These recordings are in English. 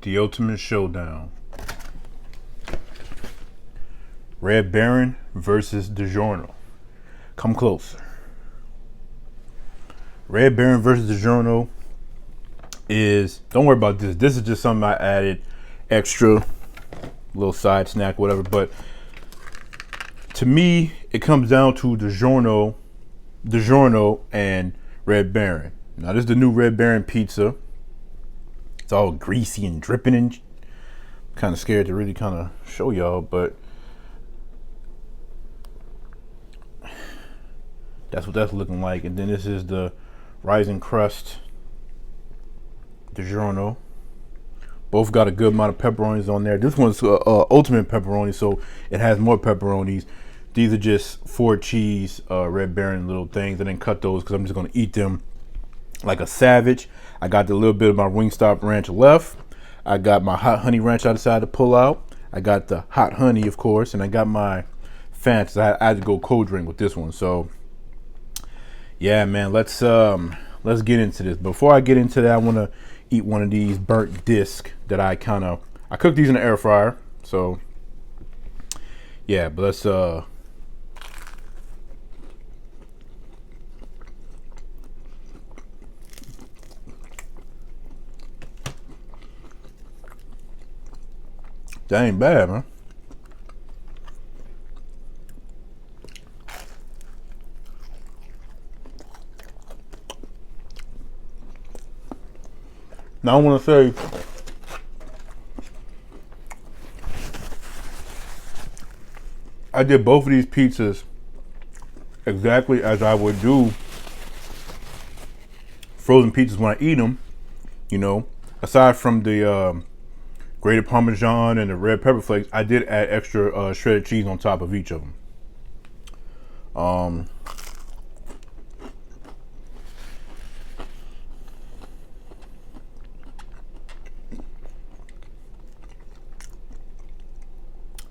The ultimate showdown. Red Baron versus Digiorno. Come closer. Red Baron versus Digiorno is, don't worry about this. This is just something I added extra, little side snack, whatever. But to me, it comes down to Digiorno and Red Baron. Now, this is the new Red Baron pizza. It's all greasy and dripping, and kind of scared to really kind of show y'all, but that's what that's looking like. And then this is the rising crust Digiorno. Both got a good amount of pepperonis on there. This one's ultimate pepperoni, so it has more pepperonis. These are just 4 cheese Red Baron little things. I didn't cut those because I'm just gonna eat them like a savage. I got the little bit of my Wingstop ranch left. I got my hot honey ranch I decided to pull out. I got the hot honey, of course, and I got my Fanta. I had to go cold drink with this one. So yeah, man, let's get into this. Before I get into that, I want to eat one of these burnt discs that I cooked these in the air fryer. So yeah, but let's that ain't bad, man. Now I want to say, I did both of these pizzas exactly as I would do frozen pizzas when I eat them. You know, aside from the grated Parmesan and the red pepper flakes, I did add extra shredded cheese on top of each of them.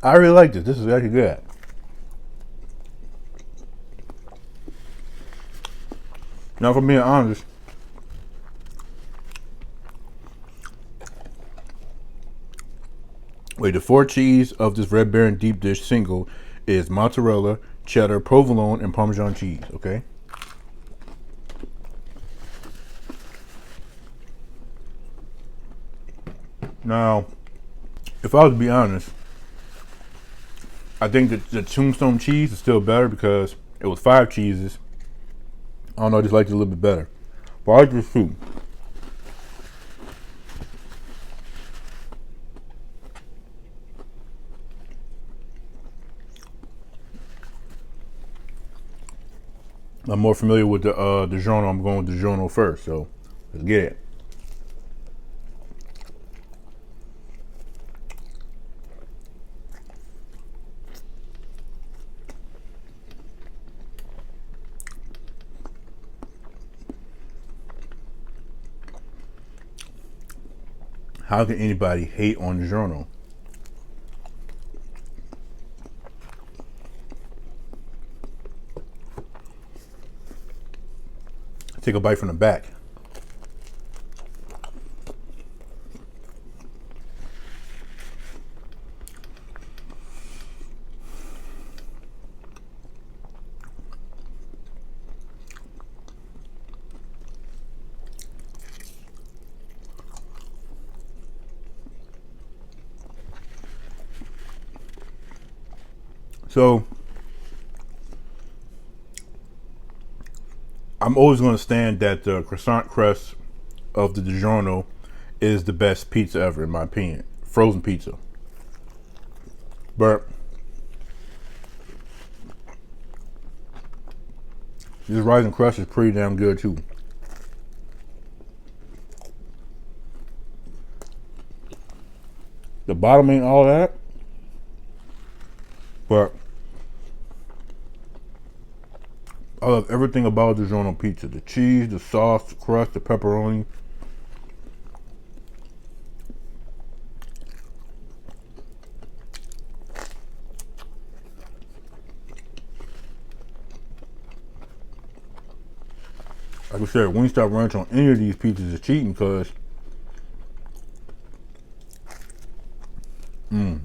I really like this. This is actually good. Now, if I'm being honest, the 4 cheese of this Red Baron deep dish single is mozzarella, cheddar, provolone, and Parmesan cheese. Okay. Now, if I was to be honest, I think that the Tombstone cheese is still better because it was 5 cheeses. I don't know, I just liked it a little bit better. But I like this too. I'm more familiar with the Digiorno. I'm going with Digiorno first, so let's get it. How can anybody hate on Digiorno? Take a bite from the back. So I'm always going to stand that the croissant crust of the Digiorno is the best pizza ever, in my opinion. Frozen pizza. But this rising crust is pretty damn good too. The bottom ain't all that, but I love everything about Digiorno pizza. The cheese, the sauce, the crust, the pepperoni. Like I said, Wingstop Ranch on any of these pizzas is cheating because Shout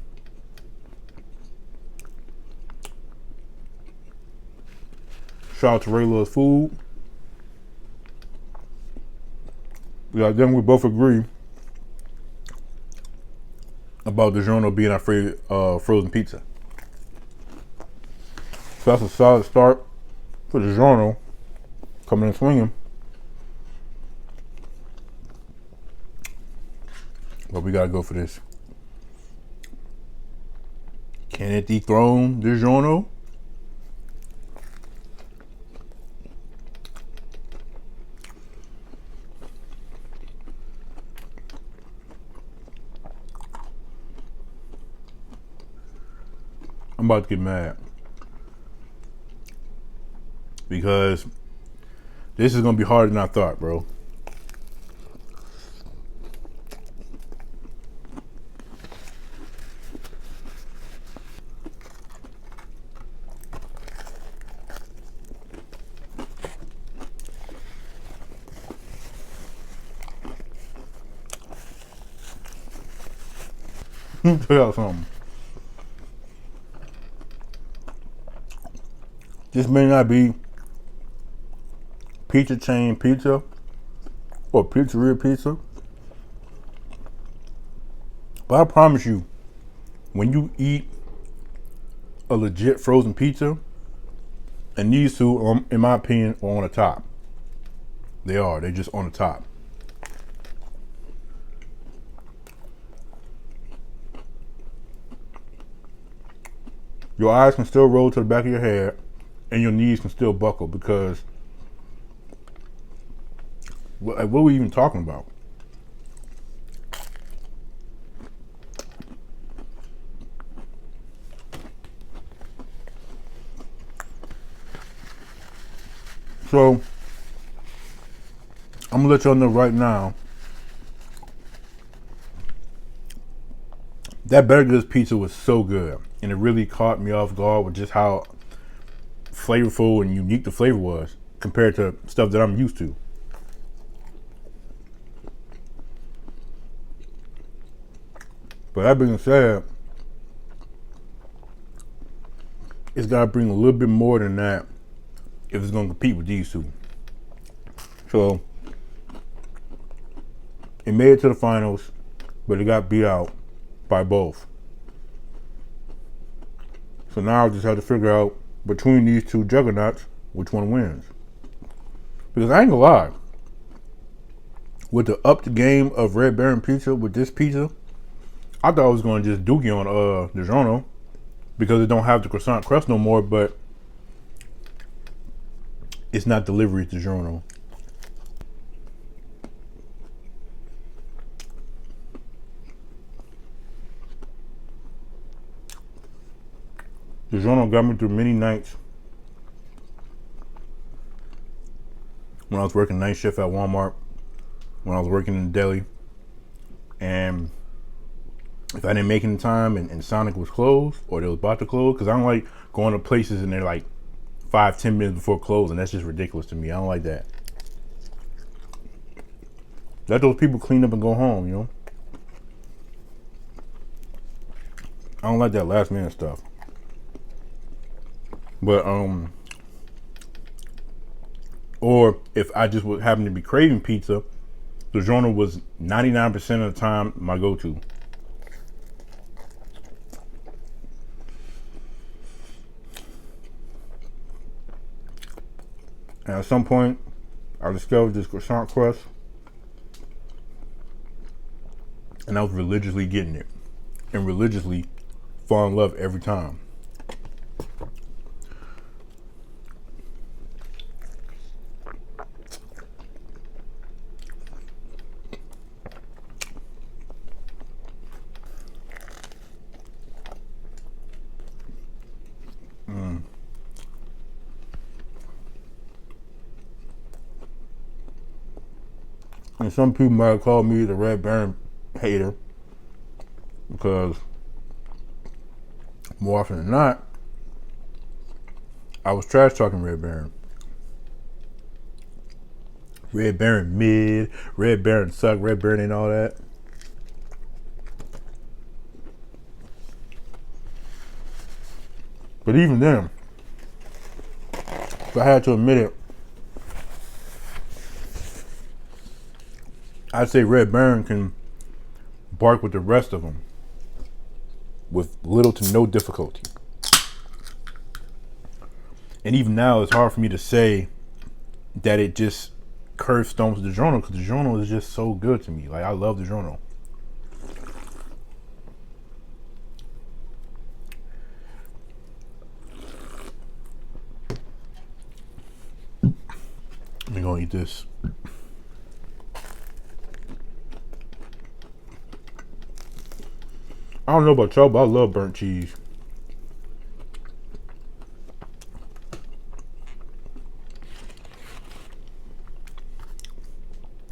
out to Rayla's Food. Yeah, then we both agree about Digiorno being our favorite frozen pizza. So that's a solid start for Digiorno coming in swinging. But we gotta go for this. Can it dethrone Digiorno? I'm about to get mad because this is gonna be harder than I thought, bro. Let me tell y'all something. This may not be pizza chain pizza or pizzeria pizza, but I promise you, when you eat a legit frozen pizza, and these two, in my opinion, are on the top. They're just on the top. Your eyes can still roll to the back of your head, and your knees can still buckle because what are we even talking about? So I'm gonna let y'all know right now that Better Goods pizza was so good, and it really caught me off guard with just how flavorful and unique the flavor was compared to stuff that I'm used to. But that being said, it's gotta bring a little bit more than that if it's gonna compete with these two. So it made it to the finals, but it got beat out by both. So now I just have to figure out between these two juggernauts which one wins. Because I ain't gonna lie, with the up the game of Red Baron pizza with this pizza, I thought I was gonna just dookie on Digiorno because it don't have the croissant crust no more, but it's not delivery Digiorno. Digiorno got me through many nights when I was working night shift at Walmart, when I was working in the deli, and if I didn't make it in time and Sonic was closed or they was about to close, because I don't like going to places and they're like 5-10 minutes before closing. That's just ridiculous to me. I don't like that. Let those people clean up and go home, you know? I don't like that last minute stuff. But or if I just would happen to be craving pizza, Digiorno was 99% of the time my go-to. And at some point, I discovered this croissant crust, and I was religiously getting it, and religiously fall in love every time. And some people might have called me the Red Baron hater because more often than not, I was trash talking Red Baron. Red Baron mid, Red Baron suck, Red Baron ain't all that. But even then, if I had to admit it, I'd say Red Baron can bark with the rest of them with little to no difficulty. And even now, it's hard for me to say that it just curve stones Digiorno, because Digiorno is just so good to me. Like, I love Digiorno. I'm gonna eat this. I don't know about y'all, but I love burnt cheese.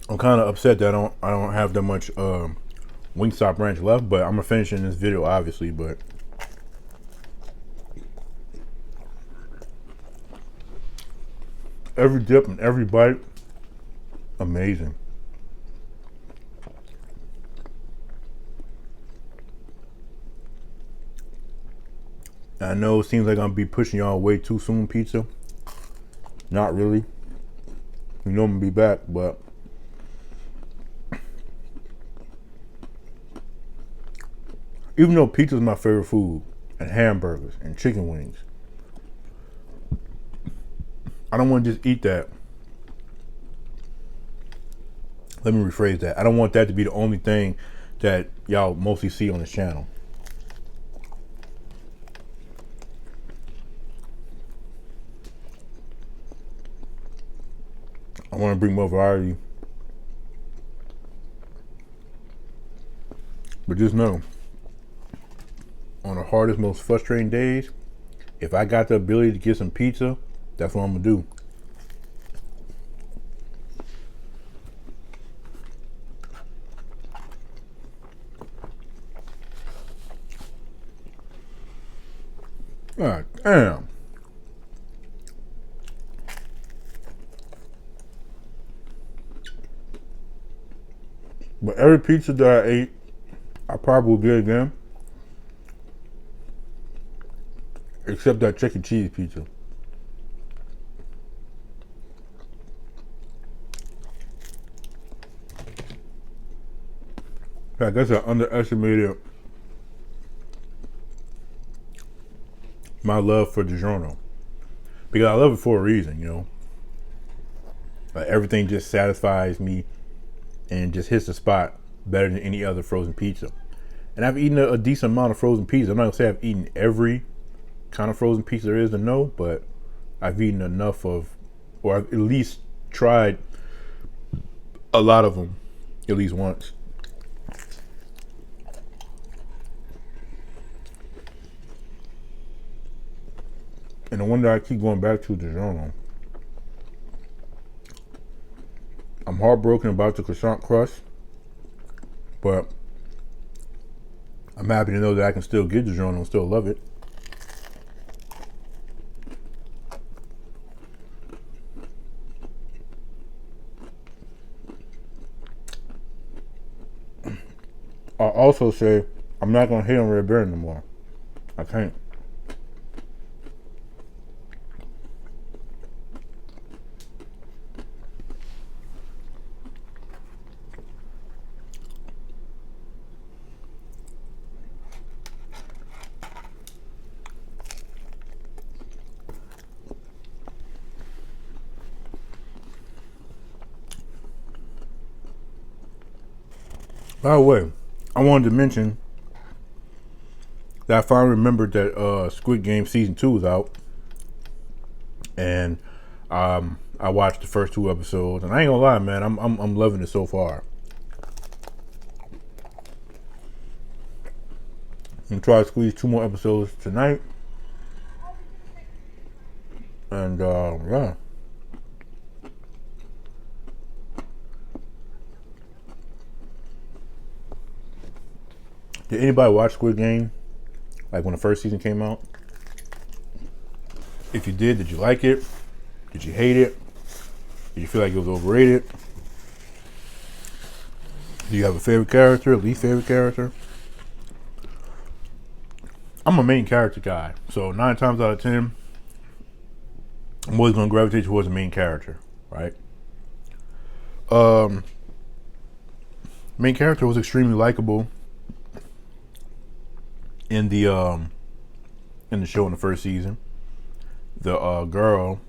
I'm kind of upset that I don't have that much Wingstop ranch left, but I'm gonna finish in this video, obviously. But every dip and every bite, amazing. I know it seems like I'm gonna be pushing y'all way too soon, pizza. Not really. You know I'm gonna be back, but even though pizza is my favorite food, and hamburgers and chicken wings, I don't want to just eat that. Let me rephrase that. I don't want that to be the only thing that y'all mostly see on this channel. I want to bring more variety. But just know, on the hardest, most frustrating days, if I got the ability to get some pizza, that's what I'm gonna do. God damn. But every pizza that I ate, I probably will get again. Except that chicken cheese pizza. I guess I underestimated my love for Digiorno. Because I love it for a reason, you know. Like, everything just satisfies me and just hits the spot better than any other frozen pizza. And I've eaten a decent amount of frozen pizza. I'm not gonna say I've eaten every kind of frozen pizza there is to know, but I've eaten enough of, or I've at least tried a lot of them at least once. And the one that I keep going back to, Digiorno. I'm heartbroken about the croissant crust, but I'm happy to know that I can still get Digiorno and still love it. I'll also say I'm not gonna hate on Red Baron no more. I can't. By the way, I wanted to mention that I finally remembered that Squid Game season 2 was out, and I watched the first 2 episodes, and I ain't gonna lie, man, I'm loving it so far. I'm gonna try to squeeze 2 more episodes tonight, and yeah. Did anybody watch Squid Game, like when the first season came out? If you did you like it? Did you hate it? Did you feel like it was overrated? Do you have a favorite character, least favorite character? I'm a main character guy, so 9 times out of 10, I'm always gonna gravitate towards the main character, right? Um, Main character was extremely likable in the show in the first season. The girl,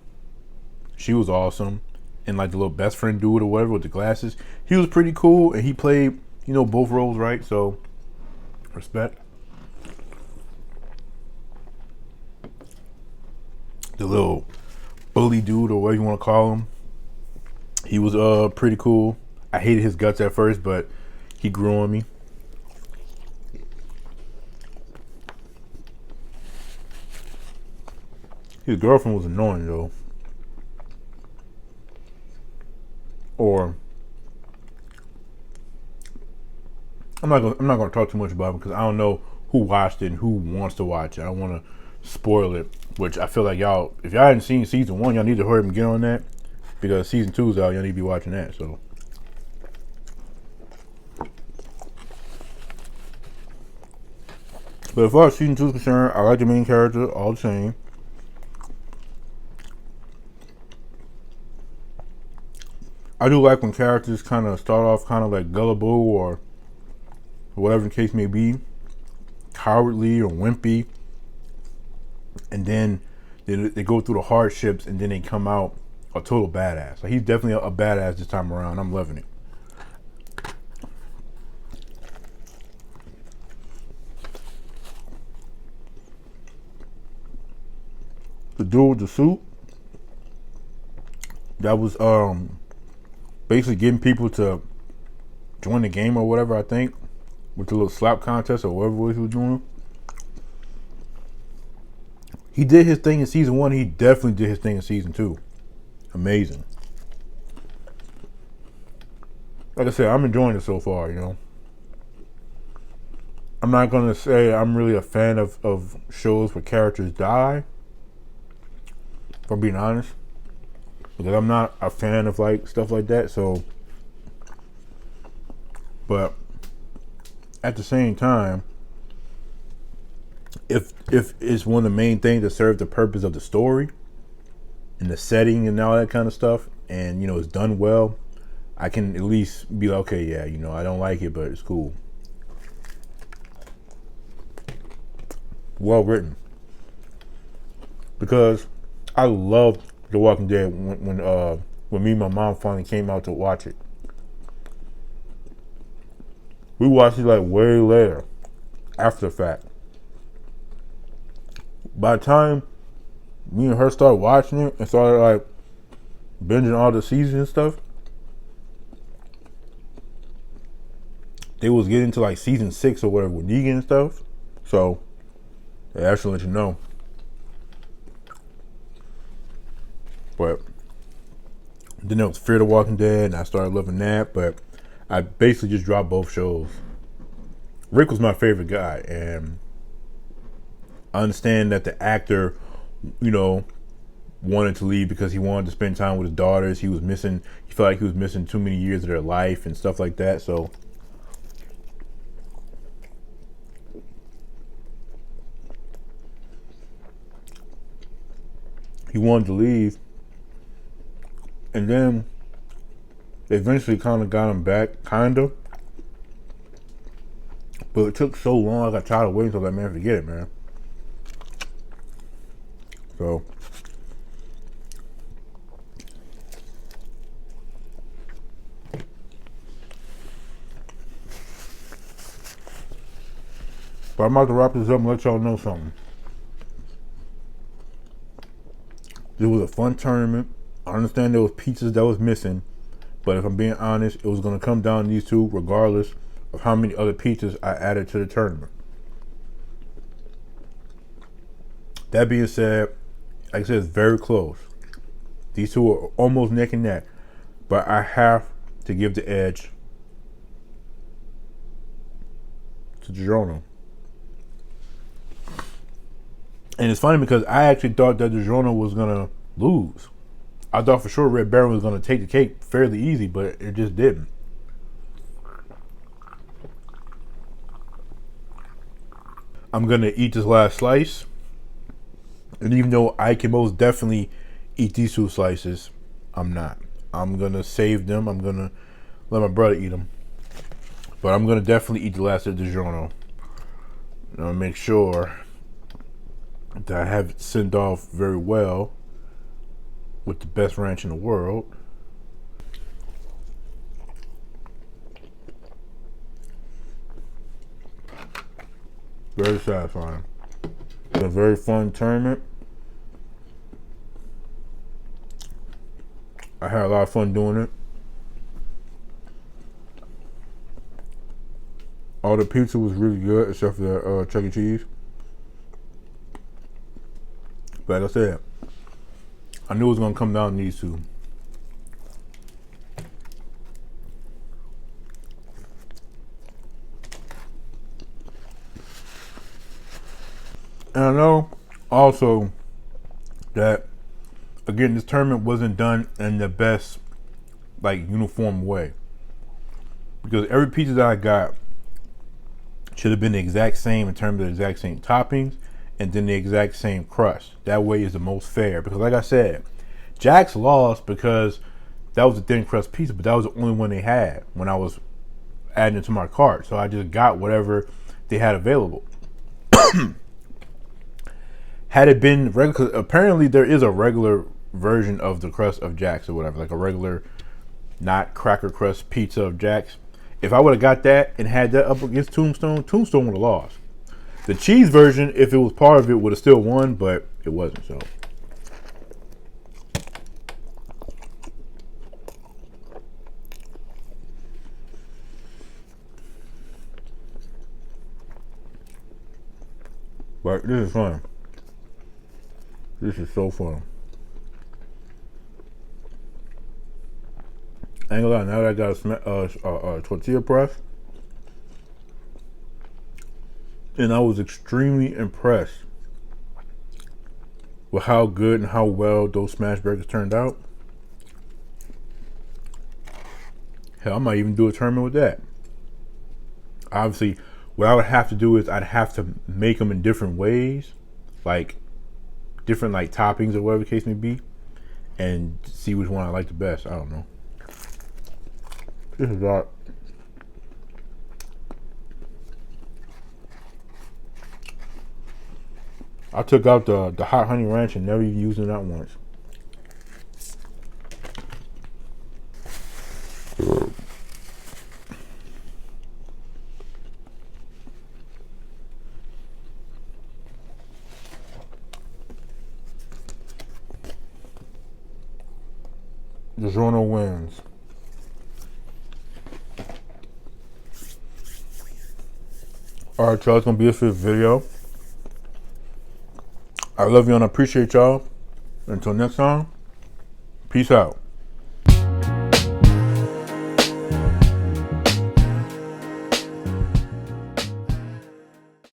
she was awesome, and like the little best friend dude or whatever with the glasses, he was pretty cool, and he played both roles right. So respect. The little bully dude or whatever you want to call him, he was pretty cool. I hated his guts at first, but he grew on me. His girlfriend was annoying though. Or I'm not gonna talk too much about it because I don't know who watched it and who wants to watch it. I don't want to spoil it, which I feel like y'all, if y'all hadn't seen season 1, y'all need to hurry up and get on that because season 2 is out. Y'all need to be watching that. So, but as far as season 2 is concerned, I like the main character all the same. I do like when characters kind of start off kind of like gullible or whatever the case may be, cowardly or wimpy, and then they go through the hardships and then they come out a total badass. Like he's definitely a badass this time around. I'm loving it. The dude with the suit that was basically getting people to join the game or whatever, I think, with the little slap contest or whatever he was doing. He did his thing in season 1. He definitely did his thing in season 2. Amazing. Like I said, I'm enjoying it so far, I'm not going to say I'm really a fan of shows where characters die, if I'm being honest, because I'm not a fan of like stuff like that. So, but at the same time, if it's one of the main things that serve the purpose of the story and the setting and all that kind of stuff, and it's done well, I can at least be like, okay, yeah, I don't like it, but it's cool. Well written. Because I loved The Walking Dead when me and my mom finally came out to watch it. We watched it like way later, after the fact. By the time me and her started watching it and started like binging all the seasons and stuff, they was getting to like season 6 or whatever with Negan and stuff. So they actually let you know. But then there was Fear the Walking Dead, and I started loving that. But I basically just dropped both shows. Rick was my favorite guy, and I understand that the actor, wanted to leave because he wanted to spend time with his daughters. He felt like he was missing too many years of their life and stuff like that. So he wanted to leave. And then they eventually kind of got him back, kind of. But it took so long, I got tired of waiting until that man forget it, man. So, but I'm about to wrap this up and let y'all know something. It was a fun tournament. I understand there was pieces that was missing, but if I'm being honest, it was going to come down to these two regardless of how many other pieces I added to the tournament. That being said, like I said, it's very close. These two are almost neck and neck, but I have to give the edge to Digiorno. And it's funny because I actually thought that Digiorno was going to lose. I thought for sure Red Baron was going to take the cake fairly easy, but it just didn't. I'm gonna eat this last slice, and even though I can most definitely eat these 2 slices, I'm not. I'm gonna save them. I'm gonna let my brother eat them, but I'm gonna definitely eat the last of the Digiorno. I'm gonna make sure that I have it sent off very well with the best ranch in the world. Very satisfying. It's a very fun tournament. I had a lot of fun doing it. All the pizza was really good except for the Chuck E. Cheese. But like I said, I knew it was gonna come down to these 2. And I know also that, again, this tournament wasn't done in the best, like, uniform way. Because every pizza that I got should have been the exact same in terms of the exact same toppings and then the exact same crust. That way is the most fair. Because like I said, Jack's lost because that was a thin crust pizza, but that was the only one they had when I was adding it to my cart. So I just got whatever they had available. Had it been regular, because apparently there is a regular version of the crust of Jack's or whatever, like a regular, not cracker crust pizza of Jack's. If I would have got that and had that up against Tombstone, Tombstone would have lost. The cheese version, if it was part of it, would have still won, but it wasn't. So, but this is fun. This is so fun. I ain't gonna lie, now that I got a tortilla press, and I was extremely impressed with how good and how well those smash burgers turned out. Hell, I might even do a tournament with that. Obviously, what I would have to do is I'd have to make them in different ways, like different like toppings or whatever the case may be, and see which one I like the best. I don't know. This is hot. I took out the hot honey ranch and never even used it not once. Digiorno wins. Alright, y'all, it's gonna be it for this video. I love you and I appreciate y'all. Until next time, peace out.